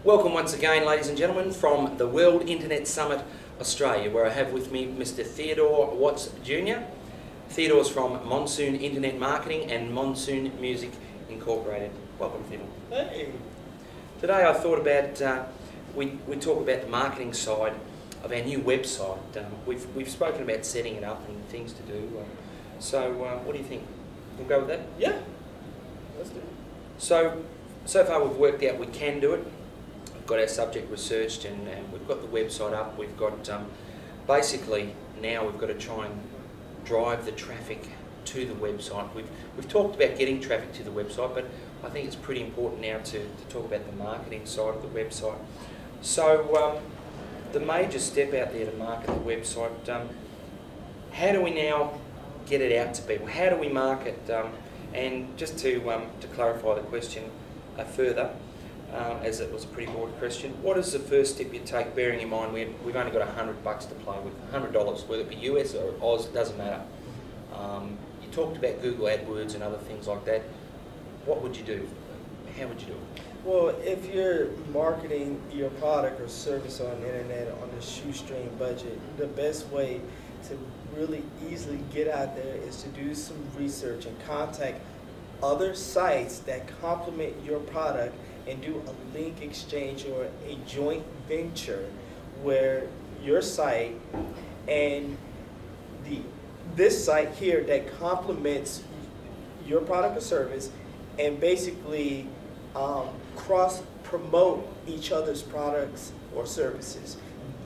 Welcome once again, ladies and gentlemen, from the World Internet Summit Australia, where I have with me Mr. Theodore Watts Jr. Theodore's from Monsoon Internet Marketing and Monsoon Music Incorporated. Welcome, Theodore. Hey. Today I thought about, we talk about the marketing side of our new website. We've spoken about setting it up and things to do. So what do you think? We'll go with that? Yeah. Let's do it. So far we've worked out we can do it. We've got our subject researched and we've got the website up. We've got, basically now we've got to try and drive the traffic to the website. We've talked about getting traffic to the website, but I think it's pretty important now to talk about the marketing side of the website. So the major step out there to market the website, how do we now get it out to people? How do we market? And just to clarify the question further, as it was a pretty broad question, what is the first step you take, bearing in mind we've only got $100 to play with, $100, whether it be US or Oz, it doesn't matter. You talked about Google AdWords and other things like that. What would you do? How would you do it? Well, if you're marketing your product or service on the internet on a shoestring budget, the best way to really easily get out there is to do some research and contact other sites that complement your product and do a link exchange or a joint venture where your site and this site here that complements your product or service and basically cross-promote each other's products or services.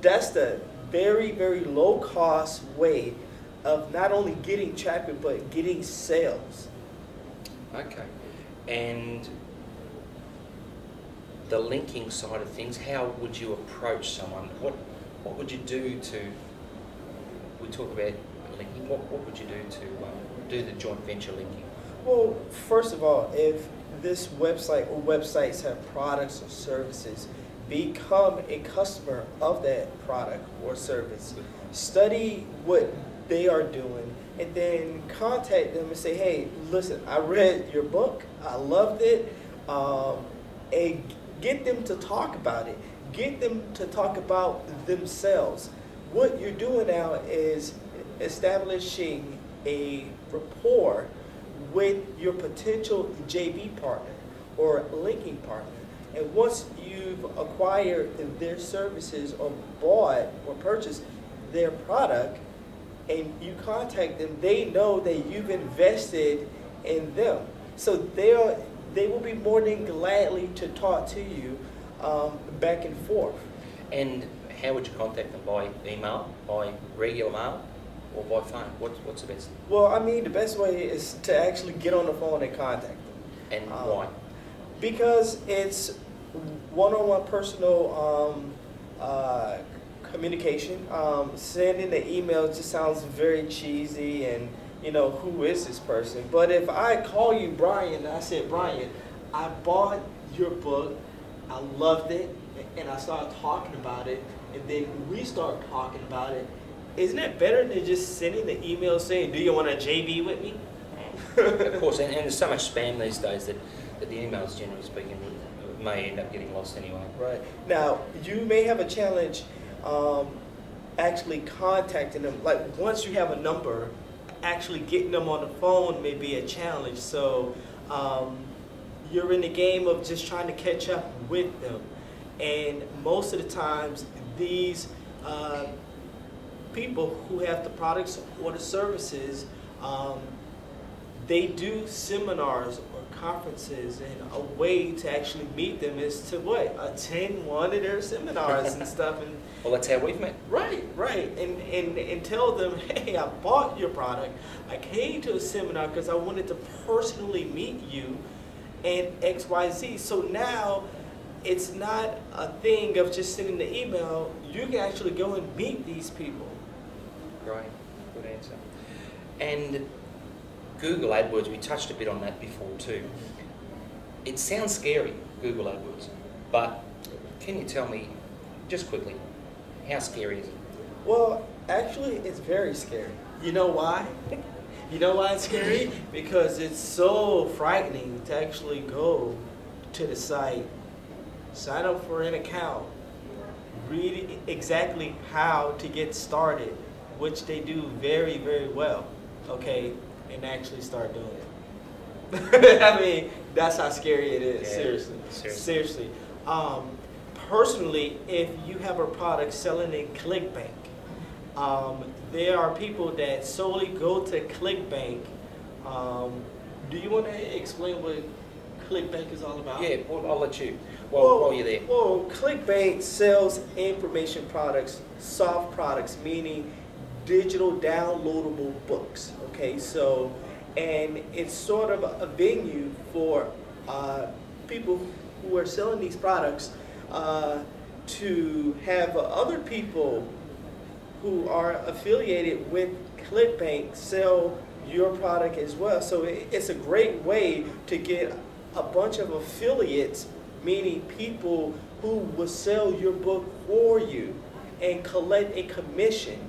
That's the very, very low-cost way of not only getting traffic but getting sales. Okay. And the linking side of things, how would you approach someone? What would you do to, we talk about linking, what would you do to do the joint venture linking? Well, first of all, if this website or websites have products or services, become a customer of that product or service. Study what they are doing and then contact them and say, hey, listen, I read your book, I loved it, and get them to talk about it. Get them to talk about themselves. What you're doing now is establishing a rapport with your potential JV partner or linking partner. And once you've acquired their services or bought or purchased their product and you contact them, they know that you've invested in them. So they will be more than gladly to talk to you back and forth. And how would you contact them? By email, by regular mail, or by phone? What's the best? Well, I mean, the best way is to actually get on the phone and contact them. And why? Because it's one-on-one personal communication. Sending the email just sounds very cheesy and, you know, who is this person? But if I call you Brian and I said, Brian, I bought your book, I loved it, and I started talking about it, and then we start talking about it, isn't it better than just sending the email saying, do you want a JV with me? Of course, and there's so much spam these days that the emails, generally speaking, may end up getting lost anyway. Right. Now, you may have a challenge actually contacting them. Like, once you have a number, actually getting them on the phone may be a challenge. So you're in the game of just trying to catch up with them. And most of the times, these people who have the products or the services, they do seminars or conferences, and a way to actually meet them is to what? Attend one of their seminars and stuff. And well, that's how we've met. Right, and tell them, hey, I bought your product. I came to a seminar because I wanted to personally meet you and X, Y, Z. So now it's not a thing of just sending the email. You can actually go and meet these people. Great, good answer. And Google AdWords, we touched a bit on that before too. It sounds scary, Google AdWords, but can you tell me, just quickly, how scary is it? Well, actually, it's very scary. You know why? You know why it's scary? Because it's so frightening to actually go to the site, sign up for an account, read exactly how to get started, which they do very, very well, okay, and actually start doing it. I mean, that's how scary it is, Yeah, seriously. Personally, if you have a product selling in ClickBank, there are people that solely go to ClickBank. Do you want to explain what ClickBank is all about? Yeah, well, I'll let you, while you're there. Well, ClickBank sells information products, soft products, meaning digital downloadable books. Okay, so, and it's sort of a venue for people who are selling these products to have other people who are affiliated with ClickBank sell your product as well. So it's a great way to get a bunch of affiliates, meaning people who will sell your book for you and collect a commission.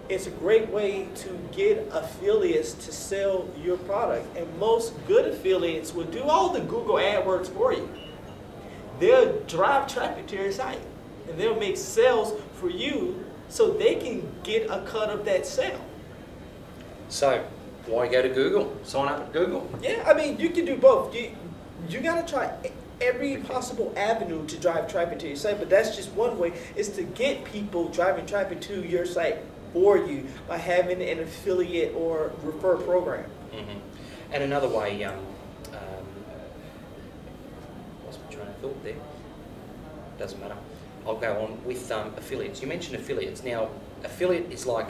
It's a great way to get affiliates to sell your product. And most good affiliates will do all the Google AdWords for you. They'll drive traffic to your site and they'll make sales for you so they can get a cut of that sale. So, why go to Google? Sign up at Google. Yeah, I mean, you can do both. You got to try every possible avenue to drive traffic to your site, but that's just one way, is to get people driving traffic to your site for you by having an affiliate or refer program. Mm-hmm. And another way, lost my train of thought there. Doesn't matter. I'll go on with affiliates. You mentioned affiliates. Now, affiliate is like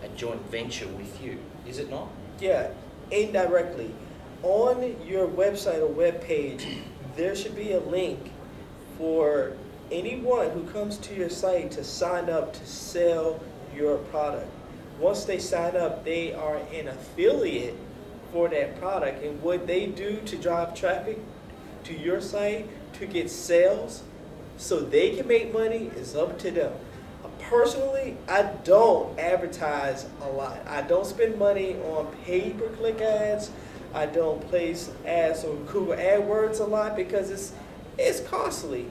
a joint venture with you, is it not? Yeah, indirectly. On your website or web page, there should be a link for anyone who comes to your site to sign up to sell your product. Once they sign up, they are an affiliate for that product, and what they do to drive traffic to your site to get sales so they can make money is up to them. Personally, I don't advertise a lot. I don't spend money on pay-per-click ads. I don't place ads on Google AdWords a lot because it's costly.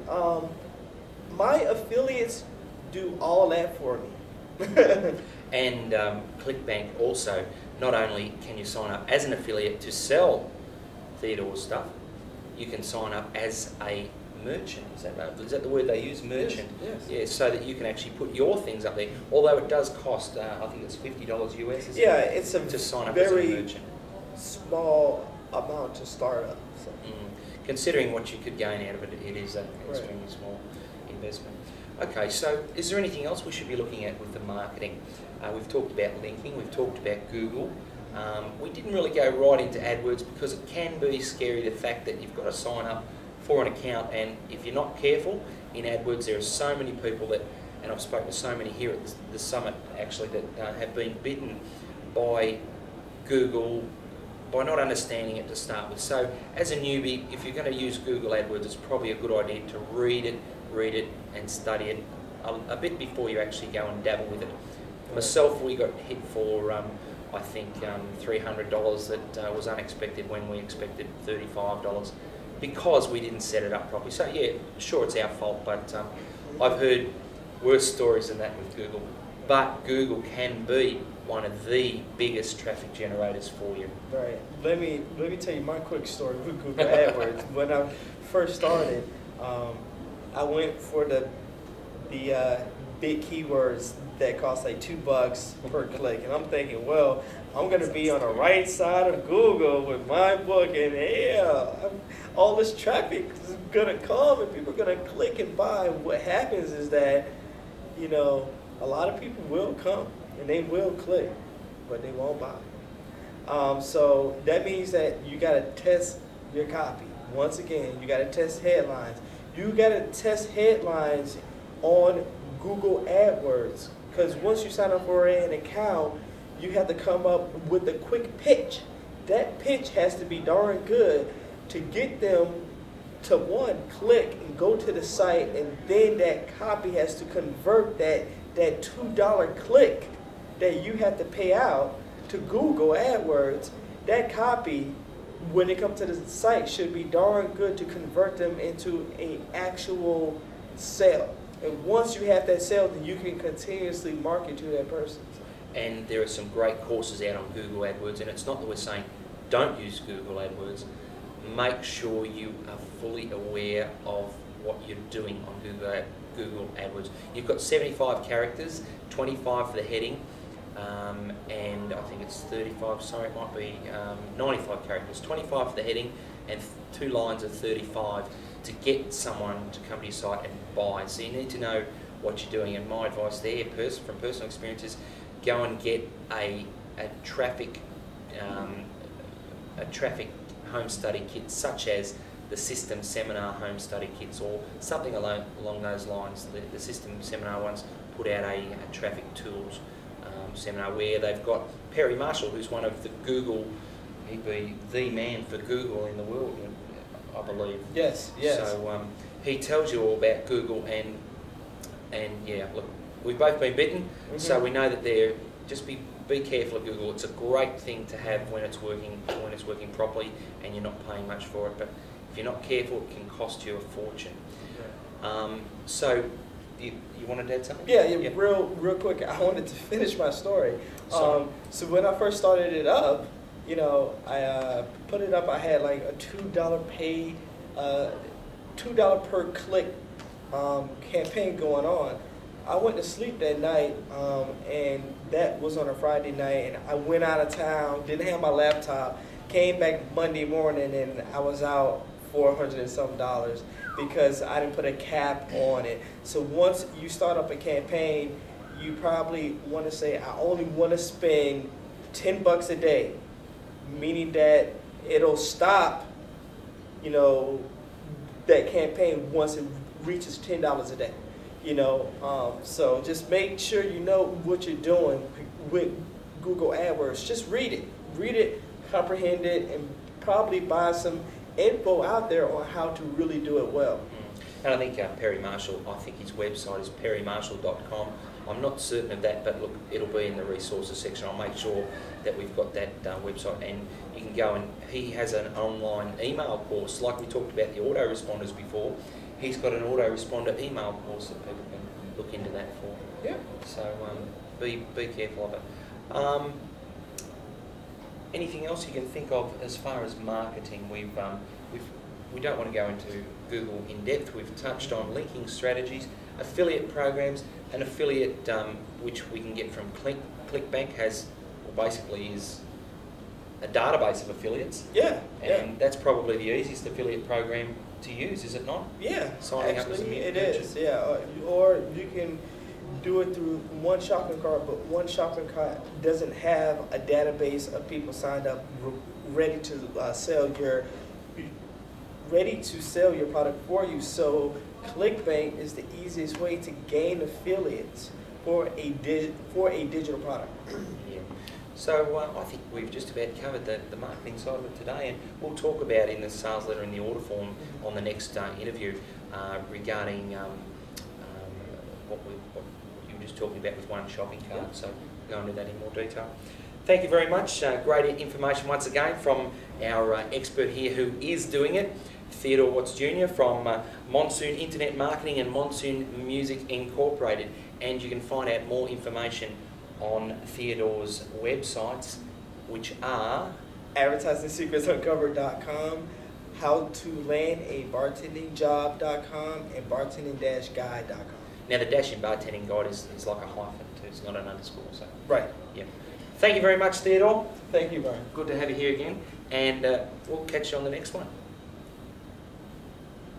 My affiliates do all that for me. And ClickBank also, not only can you sign up as an affiliate to sell Theodore's stuff, you can sign up as a merchant. Is that the word they use? Merchant. Yes. Yeah, so that you can actually put your things up there. Although it does cost, I think it's $50 US. Isn't Yeah, it? it's a to sign up as a very merchant. small amount to start up. So. Considering what you could gain out of it, it is an extremely small investment. Okay, so is there anything else we should be looking at with the marketing? We've talked about linking, we've talked about Google. We didn't really go right into AdWords because it can be scary, the fact that you've got to sign up for an account, and if you're not careful in AdWords, there are so many people that, and I've spoken to so many here at the summit actually, that have been bitten by Google by not understanding it to start with. So as a newbie, if you're going to use Google AdWords, it's probably a good idea to read it and study it a bit before you actually go and dabble with it. Myself, we got hit for I think $300 that was unexpected when we expected $35 because we didn't set it up properly. So yeah, sure, it's our fault, but I've heard worse stories than that with Google. But Google can be one of the biggest traffic generators for you. Right. Let me tell you my quick story with Google AdWords. When I first started, I went for the big keywords that cost like $2 per click, and I'm thinking, well, I'm going to be on the right side of Google with my book, and yeah, all this traffic is going to come, and people are going to click and buy. What happens is that, you know, a lot of people will come and they will click, but they won't buy. So that means that you got to test your copy. Once again, you got to test headlines. You got to test headlines on Google AdWords, because once you sign up for an account, you have to come up with a quick pitch. That pitch has to be darn good to get them to, one, click and go to the site, and then that copy has to convert that $2 click that you have to pay out to Google AdWords. That copy when it comes to the site, should be darn good to convert them into an actual sale. And once you have that sale, then you can continuously market to that person. And there are some great courses out on Google AdWords, and it's not that we're saying don't use Google AdWords. Make sure you are fully aware of what you're doing on Google AdWords. You've got 75 characters, 25 for the heading, and I think it's 35, sorry, it might be 95 characters, 25 for the heading, and 2 lines of 35 to get someone to come to your site and buy. So you need to know what you're doing, and my advice there, from personal experience, is go and get a traffic home study kit, such as the System Seminar home study kits, or something along those lines. The System Seminar ones put out a traffic tools seminar where they've got Perry Marshall, who's one of the Google, he'd be the man for Google in the world, I believe. Yes, yes. So he tells you all about Google, and yeah, look, we've both been bitten, so we know that they're, just be careful of Google. It's a great thing to have when it's working properly and you're not paying much for it, but if you're not careful, it can cost you a fortune. So you wanted to add something? Yeah. Real quick, I wanted to finish my story. So when I first started it up, you know, I put it up. I had like a $2 paid, $2 per click campaign going on. I went to sleep that night, and that was on a Friday night, and I went out of town, didn't have my laptop, came back Monday morning, and I was out $400 and something because I didn't put a cap on it. So once you start up a campaign, you probably want to say, I only want to spend $10 a day, meaning that it'll stop, you know, that campaign once it reaches $10 a day. You know, so just make sure you know what you're doing with Google AdWords. Just read it, comprehend it, and probably buy some info out there on how to really do it well. And I think Perry Marshall, I think his website is perrymarshall.com. I'm not certain of that, but look, it'll be in the resources section. I'll make sure that we've got that website, and you can go, and he has an online email course, like we talked about the autoresponders before. He's got an autoresponder email course that people can look into that for. Yeah. So be careful of it. Anything else you can think of as far as marketing? We don't want to go into Google in depth. We've touched on linking strategies, affiliate programs, an affiliate which we can get from ClickBank basically is a database of affiliates. Yeah. And that's probably the easiest affiliate program to use, is it not? Yeah, Signing up as a it is. Yeah, or you can do it through one shopping cart, but one shopping cart doesn't have a database of people signed up, ready to sell your product for you. So ClickBank is the easiest way to gain affiliates for a digital product. Yeah. So I think we've just about covered the marketing side of it today, and we'll talk about in the sales letter and the order form on the next interview regarding what you were just talking about with one shopping cart. So we'll go into that in more detail. Thank you very much. Great information once again from our expert here who is doing it, Theodore Watts Jr. from Monsoon Internet Marketing and Monsoon Music Incorporated. And you can find out more information on Theodore's websites, which are advertisingsecretsuncovered.com, howtolandabartendingjob.com, and bartending-guide.com. Now the dash in bartending guide is like a hyphen too, it's not an underscore. So right. Yeah. Thank you very much, Theodore. Thank you, Brian. Good to have you here again, and we'll catch you on the next one.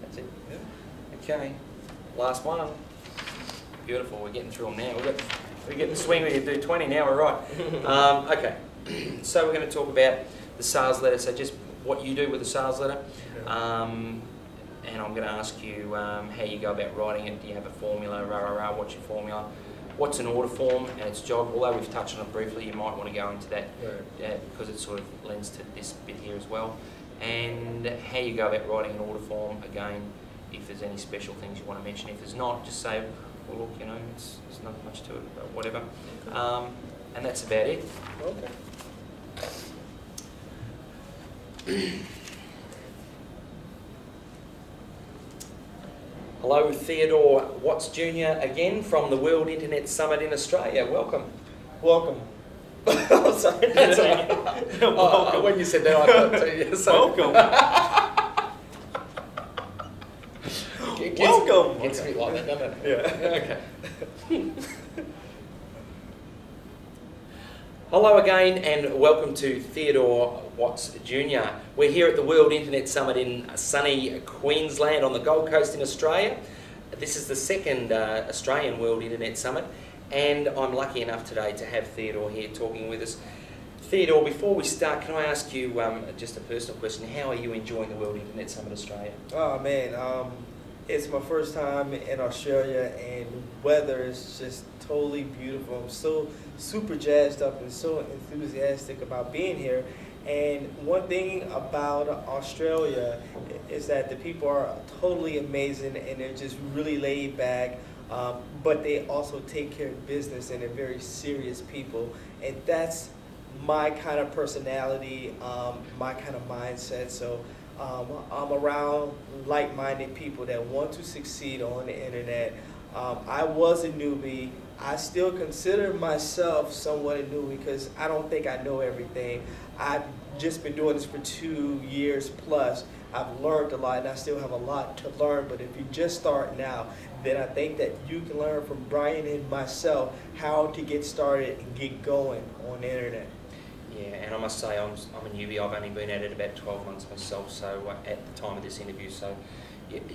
That's it. Yeah. Okay. Last one. Beautiful. We're getting through them now. We're getting the swing. We do 20 now. We're right. Okay. So we're going to talk about the sales letter. So just what you do with the sales letter, and I'm going to ask you how you go about writing it. Do you have a formula? What's your formula? What's an order form and its job? Although we've touched on it briefly, you might want to go into that because it sort of lends to this bit here as well. And how you go about writing an order form. Again, if there's any special things you want to mention. If there's not, just say, well, look, you know, there's not much to it, but whatever. And that's about it. Okay. Hello, Theodore Watts Jr. again from the World Internet Summit in Australia. Welcome. Welcome. I'm sorry. That's Oh, when you said that, I thought to you. So. Welcome. Welcome. Gets a bit like that, doesn't it? Yeah. Okay. Hello again and welcome to Theodore Watts Jr. We're here at the World Internet Summit in sunny Queensland on the Gold Coast in Australia. This is the second Australian World Internet Summit, and I'm lucky enough today to have Theodore here talking with us. Theodore, before we start, can I ask you just a personal question? How are you enjoying the World Internet Summit Australia? Oh man, it's my first time in Australia, and weather is just totally beautiful. I'm so super jazzed up and so enthusiastic about being here. And one thing about Australia is that the people are totally amazing, and they're just really laid back, but they also take care of business, and they're very serious people. And that's my kind of personality, my kind of mindset. So I'm around like-minded people that want to succeed on the internet. I was a newbie. I still consider myself somewhat a newbie because I don't think I know everything. I've just been doing this for 2 years plus. I've learned a lot, and I still have a lot to learn. But if you just start now, then I think that you can learn from Brian and myself how to get started and get going on the internet. Yeah, and I must say I'm a newbie. I've only been at it about 12 months myself, so at the time of this interview, so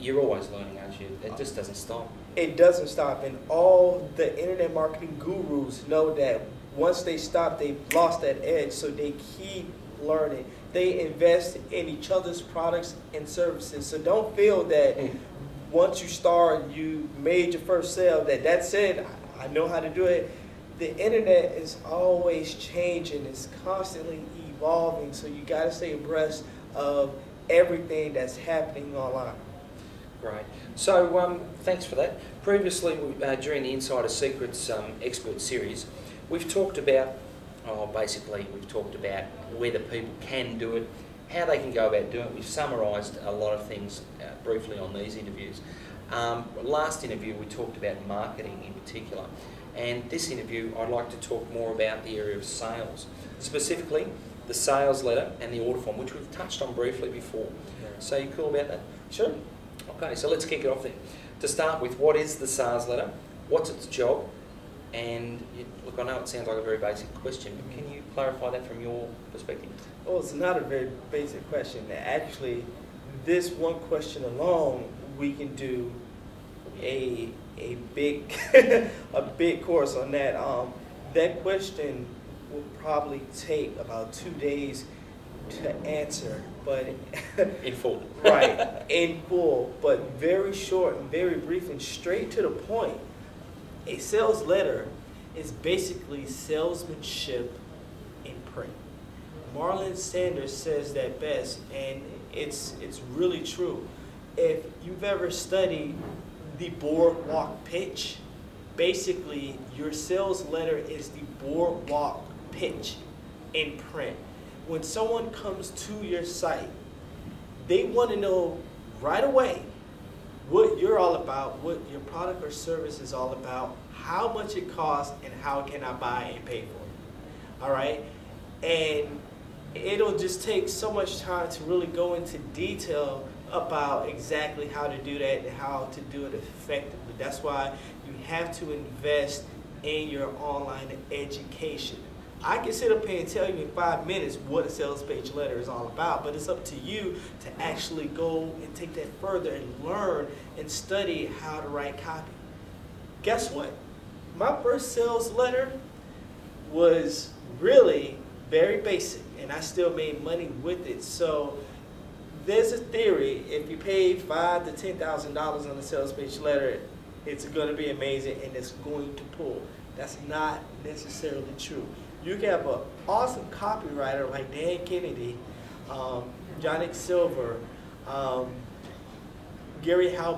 you're always learning, aren't you? It just doesn't stop. It doesn't stop, and all the internet marketing gurus know that once they stop, they've lost that edge, so they keep learning. They invest in each other's products and services, so don't feel that once you start, you made your first sale, that's it, I know how to do it. The internet is always changing, it's constantly evolving, so you got to stay abreast of everything that's happening online. Great. So thanks for that. Previously, during the Insider Secrets Expert Series, we've talked about, we've talked about whether people can do it, how they can go about doing it. We've summarised a lot of things briefly on these interviews. Last interview, we talked about marketing in particular. And this interview, I'd like to talk more about the area of sales, specifically the sales letter and the order form, which we've touched on briefly before. So you cool about that? Sure. Okay, so let's kick it off then. To start with, what is the sales letter? What's its job? And look, I know it sounds like a very basic question, but can you clarify that from your perspective? Well, it's not a very basic question. Actually, this one question alone, we can do a big a big course on that. That question will probably take about 2 days to answer, but in full. Right, in full, but very short and very brief and straight to the point. A sales letter is basically salesmanship in print. Marlon Sanders says that best, and it's really true. If you've ever studied the boardwalk pitch, basically your sales letter is the boardwalk pitch in print. When someone comes to your site, they want to know right away what you're all about, what your product or service is all about, how much it costs, and how can I buy and pay for it. All right? And it'll just take so much time to really go into detail about exactly how to do that and how to do it effectively. That's why you have to invest in your online education. I can sit up here and tell you in 5 minutes what a sales page letter is all about, but it's up to you to actually go and take that further and learn and study how to write copy. Guess what? My first sales letter was really very basic, and I still made money with it. So there's a theory, if you pay $5,000 to $10,000 on a sales page letter, it's going to be amazing and it's going to pull. That's not necessarily true. You can have an awesome copywriter like Dan Kennedy, Johnny Silver, Gary Halbert.